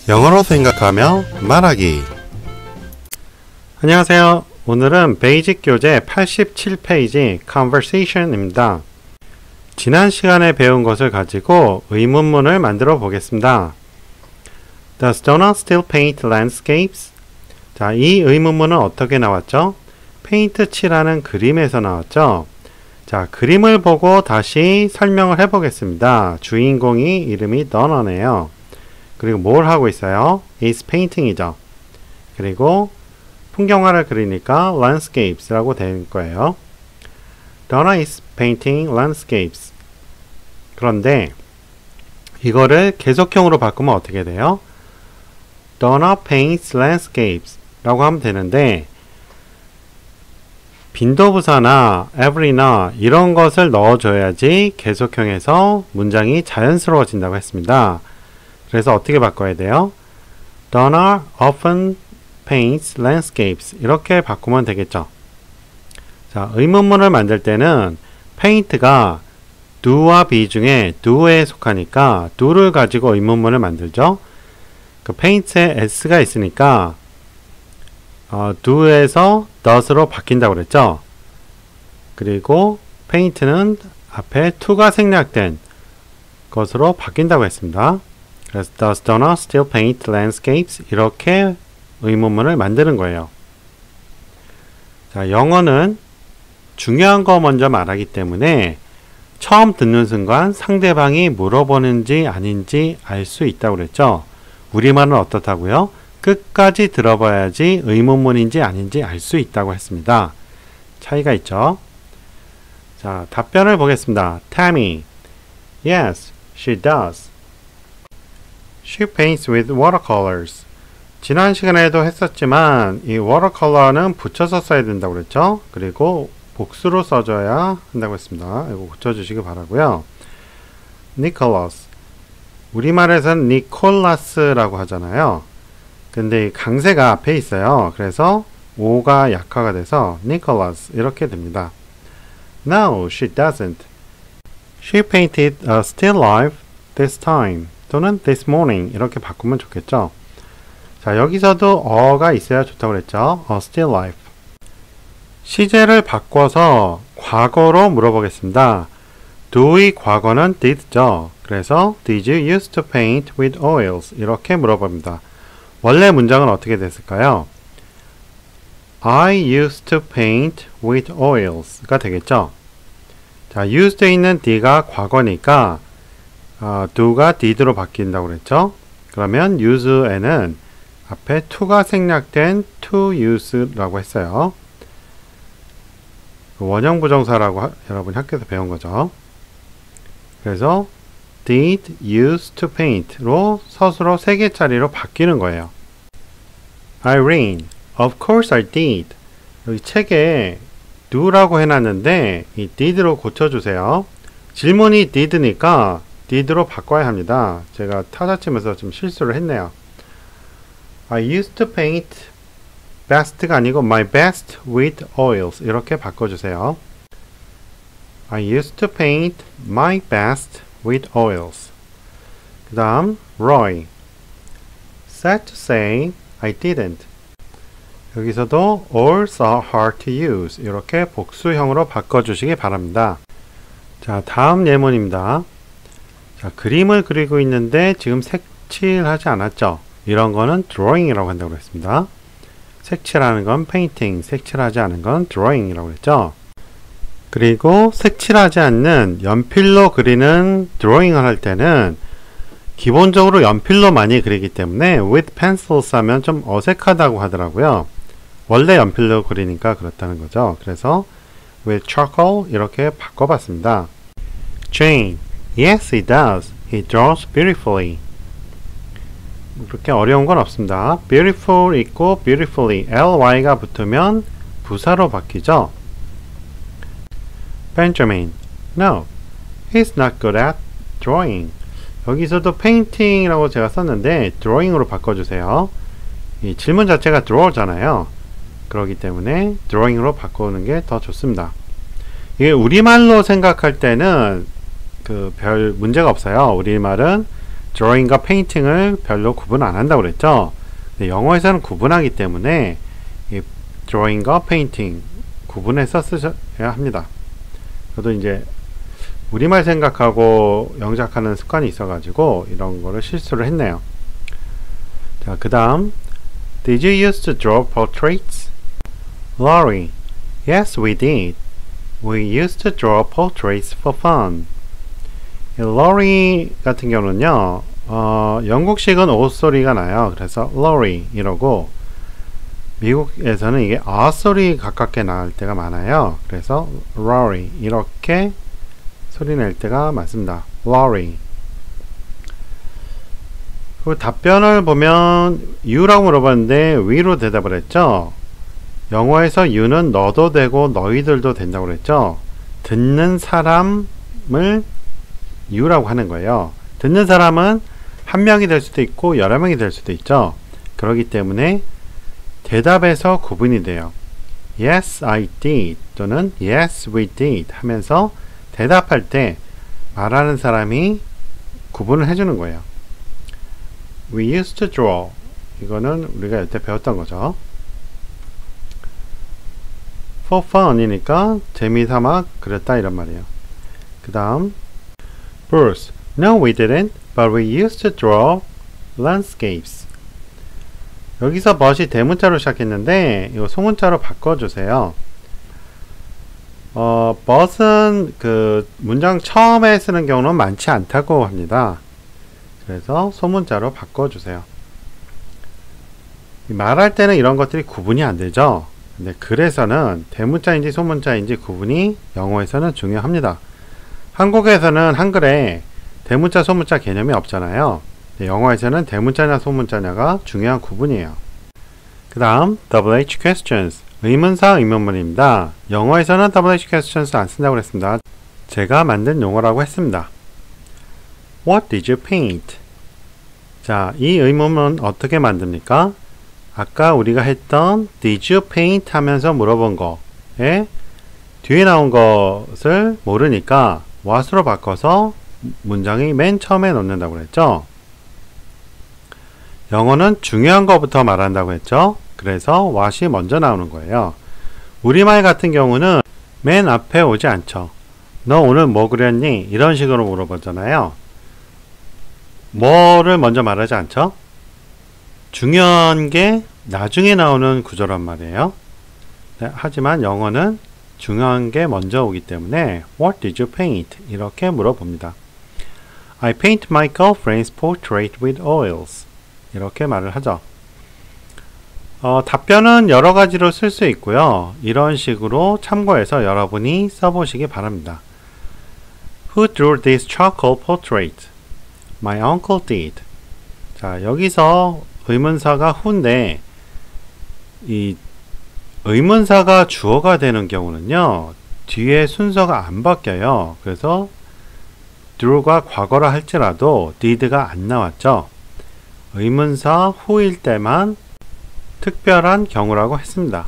영어로 생각하며 말하기. 안녕하세요. 오늘은 베이직 교재 87페이지 Conversation입니다. 지난 시간에 배운 것을 가지고 의문문을 만들어 보겠습니다. Does Donna still paint landscapes? 자, 이 의문문은 어떻게 나왔죠? 페인트 칠하는 그림에서 나왔죠? 자, 그림을 보고 다시 설명을 해보겠습니다. 주인공이 이름이 Donna네요. 그리고 뭘 하고 있어요? is painting이죠. 그리고 풍경화를 그리니까 landscapes라고 된 거예요. Donna is painting landscapes. 그런데 이거를 계속형으로 바꾸면 어떻게 돼요? Donna paints landscapes 라고 하면 되는데 빈도부사나 every나 이런 것을 넣어줘야지 계속형에서 문장이 자연스러워진다고 했습니다. 그래서 어떻게 바꿔야 돼요? Donna often paints landscapes 이렇게 바꾸면 되겠죠. 자, 의문문을 만들 때는 paint가 do와 be 중에 do에 속하니까 do를 가지고 의문문을 만들죠. 그 paint에 s가 있으니까 do에서 does로 바뀐다고 그랬죠. 그리고 paint는 앞에 to가 생략된 것으로 바뀐다고 했습니다. 그래서 Does Donna still paint landscapes? 이렇게 의문문을 만드는 거예요. 자, 영어는 중요한 거 먼저 말하기 때문에 처음 듣는 순간 상대방이 물어보는지 아닌지 알 수 있다고 그랬죠. 우리말은 어떻다고요? 끝까지 들어봐야지 의문문인지 아닌지 알 수 있다고 했습니다. 차이가 있죠. 자, 답변을 보겠습니다. Tammy. Yes, she does. She paints with watercolors. 지난 시간에도 했었지만 이 watercolor는 붙여서 써야 된다고 그랬죠. 그리고 복수로 써줘야 한다고 했습니다. 이거 고쳐주시기 바라고요. Nicholas. 우리말에서는 니콜라스라고 하잖아요. 근데 강세가 앞에 있어요. 그래서 오가 약화가 돼서 Nicholas 이렇게 됩니다. No, she doesn't. She painted a still life this time. 또는 this morning 이렇게 바꾸면 좋겠죠. 자, 여기서도 어가 있어야 좋다고 그랬죠. A still life. 시제를 바꿔서 과거로 물어보겠습니다. do의 과거는 did죠. 그래서 Did you used to paint with oils? 이렇게 물어봅니다. 원래 문장은 어떻게 됐을까요? I used to paint with oils가 되겠죠. 자, used에 있는 d가 과거니까 do가 did로 바뀐다고 그랬죠. 그러면 use에는 앞에 to가 생략된 to use라고 했어요. 원형 부정사라고 여러분이 학교에서 배운 거죠. 그래서 did use to paint로 서술어 3개짜리로 바뀌는 거예요. Irene, of course I did. 여기 책에 do라고 해놨는데 이 did로 고쳐주세요. 질문이 did니까 did로 바꿔야 합니다. 제가 타자 치면서 좀 실수를 했네요. I used to paint best가 아니고 my best with oils 이렇게 바꿔주세요. I used to paint my best with oils. 그 다음 Roy. Sad to say I didn't. 여기서도 alls are hard to use 이렇게 복수형으로 바꿔주시기 바랍니다. 자, 다음 예문입니다. 자, 그림을 그리고 있는데 지금 색칠하지 않았죠? 이런 거는 drawing이라고 한다고 했습니다. 색칠하는 건 painting, 색칠하지 않은 건 drawing이라고 했죠. 그리고 색칠하지 않는 연필로 그리는 드로잉을 할 때는 기본적으로 연필로 많이 그리기 때문에 with pencils 하면 좀 어색하다고 하더라고요. 원래 연필로 그리니까 그렇다는 거죠. 그래서 with charcoal 이렇게 바꿔봤습니다. Jane. Yes, he does. He draws beautifully. 그렇게 어려운 건 없습니다. beautiful 있고 beautifully ly가 붙으면 부사로 바뀌죠. Benjamin. No, he's not good at drawing. 여기서도 painting이라고 제가 썼는데 drawing으로 바꿔주세요. 이 질문 자체가 draw잖아요. 그렇기 때문에 drawing으로 바꾸는 게 더 좋습니다. 이게 우리말로 생각할 때는 별 문제가 없어요. 우리말은 drawing과 painting을 별로 구분 안 한다고 그랬죠. 근데 영어에서는 구분하기 때문에 이 drawing과 painting 구분해서 쓰셔야 합니다. 저도 이제 우리말 생각하고 영작하는 습관이 있어가지고 이런 거를 실수를 했네요. 자, 그 다음 Did you used to draw portraits? Laurie, yes we did. We used to draw portraits for fun. Laurie 같은 경우는요, 영국식은 O 소리가 나요. 그래서 Laurie 이러고 미국에서는 이게 A 소리 가깝게 나올 때가 많아요. 그래서 Laurie 이렇게 소리 낼 때가 많습니다. Laurie. 그 답변을 보면 you라고 물어봤는데 we로 대답을 했죠. 영어에서 you는 너도 되고 너희들도 된다고 그랬죠. 듣는 사람을 you라고 하는 거예요. 듣는 사람은 한 명이 될 수도 있고 여러 명이 될 수도 있죠. 그렇기 때문에 대답에서 구분이 돼요. Yes, I did 또는 Yes, we did 하면서 대답할 때 말하는 사람이 구분을 해주는 거예요. We used to draw. 이거는 우리가 이때 배웠던 거죠. For fun이니까 재미삼아 그렸다 이런 말이에요. 그 다음 Bruce, no we didn't, but we used to draw landscapes. 여기서 but이 대문자로 시작했는데 이거 소문자로 바꿔주세요. but은 그 문장 처음에 쓰는 경우는 많지 않다고 합니다. 그래서 소문자로 바꿔주세요. 말할 때는 이런 것들이 구분이 안 되죠. 근데 글에서는 대문자인지 소문자인지 구분이 영어에서는 중요합니다. 한국에서는 한글에 대문자 소문자 개념이 없잖아요. 영어에서는 대문자냐 소문자냐가 중요한 구분이에요. 그 다음 WH questions 의문사 의문문입니다. 영어에서는 WH questions 안 쓴다고 그랬습니다. 제가 만든 용어라고 했습니다. What did you paint? 자, 이 의문은 어떻게 만듭니까? 아까 우리가 했던 Did you paint? 하면서 물어본 거에 뒤에 나온 것을 모르니까 what으로 바꿔서 문장이 맨 처음에 넣는다고 그랬죠. 영어는 중요한 것부터 말한다고 했죠. 그래서 what이 먼저 나오는 거예요. 우리말 같은 경우는 맨 앞에 오지 않죠. 너 오늘 뭐 그렸니? 이런 식으로 물어보잖아요. 뭐를 먼저 말하지 않죠? 중요한 게 나중에 나오는 구조란 말이에요. 네, 하지만 영어는 중요한 게 먼저 오기 때문에 What did you paint? 이렇게 물어봅니다. I paint my girlfriend's portrait with oils. 이렇게 말을 하죠. 답변은 여러 가지로 쓸 수 있고요. 이런 식으로 참고해서 여러분이 써보시기 바랍니다. Who drew this charcoal portrait? My uncle did. 자, 여기서 의문사가 who인데 이 의문사가 주어가 되는 경우는요. 뒤에 순서가 안 바뀌어요. 그래서 drew가 과거라 할지라도 did가 안 나왔죠. 의문사 who일 때만 특별한 경우라고 했습니다.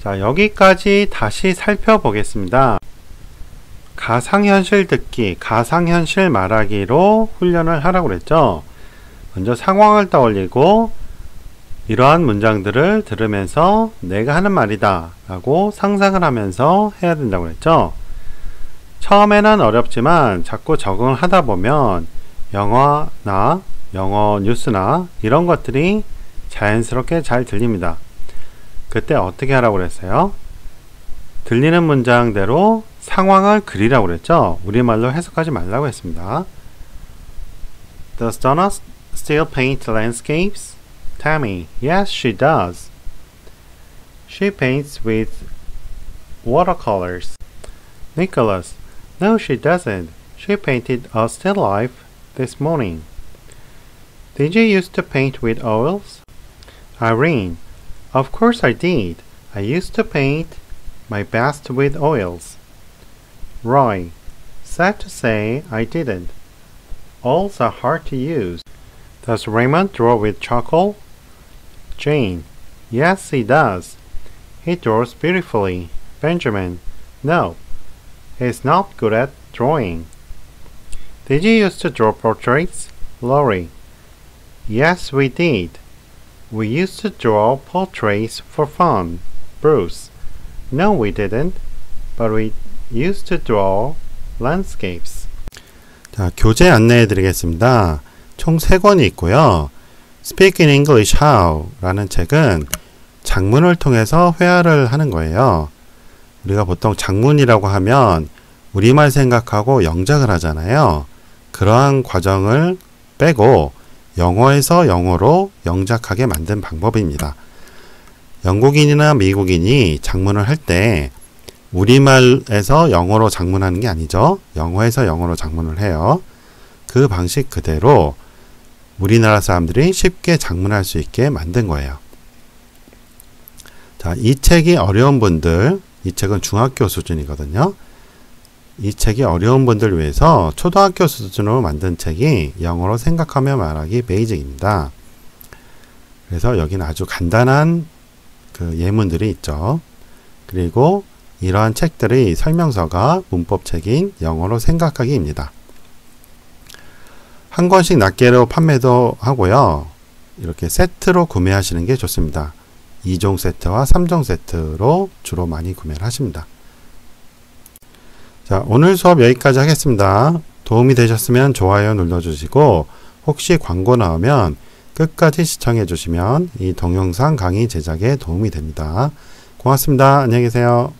자, 여기까지 다시 살펴보겠습니다. 가상현실 듣기, 가상현실 말하기로 훈련을 하라고 그랬죠. 먼저 상황을 떠올리고 이러한 문장들을 들으면서 내가 하는 말이다 라고 상상을 하면서 해야 된다고 그랬죠. 처음에는 어렵지만 자꾸 적응을 하다 보면 영어나 영어 뉴스나 이런 것들이 자연스럽게 잘 들립니다. 그때 어떻게 하라고 그랬어요? 들리는 문장대로 상황을 그리라고 그랬죠. 우리말로 해석하지 말라고 했습니다. Does Donna still paint landscapes? Tammy, yes she does. She paints with watercolors. Nicholas, no she doesn't. She painted a still life this morning. Did you used to paint with oils? Irene, of course I did. I used to paint my best with oils. Roy, sad to say I didn't. Oils are hard to use. Does Raymond draw with charcoal? Jane, yes he does. He draws beautifully. Benjamin, no, he's not good at drawing. Did you used to draw portraits? Laurie. Yes, we did. We used to draw portraits for fun. Bruce. No, we didn't. But we used to draw landscapes. 자, 교재 안내해 드리겠습니다. 총 3권이 있고요. Speak in English How 라는 책은 작문을 통해서 회화를 하는 거예요. 우리가 보통 작문이라고 하면 우리말 생각하고 영작을 하잖아요. 그러한 과정을 빼고 영어에서 영어로 영작하게 만든 방법입니다. 영국인이나 미국인이 작문을 할 때 우리말에서 영어로 작문하는 게 아니죠. 영어에서 영어로 작문을 해요. 그 방식 그대로 우리나라 사람들이 쉽게 작문할 수 있게 만든 거예요. 자, 이 책이 어려운 분들, 이 책은 중학교 수준이거든요. 이 책이 어려운 분들 위해서 초등학교 수준으로 만든 책이 영어로 생각하며 말하기 베이직입니다. 그래서 여기는 아주 간단한 그 예문들이 있죠. 그리고 이러한 책들의 설명서가 문법책인 영어로 생각하기입니다. 한 권씩 낱개로 판매도 하고요. 이렇게 세트로 구매하시는 게 좋습니다. 2종 세트와 3종 세트로 주로 많이 구매를 하십니다. 자, 오늘 수업 여기까지 하겠습니다. 도움이 되셨으면 좋아요 눌러주시고 혹시 광고 나오면 끝까지 시청해 주시면 이 동영상 강의 제작에 도움이 됩니다. 고맙습니다. 안녕히 계세요.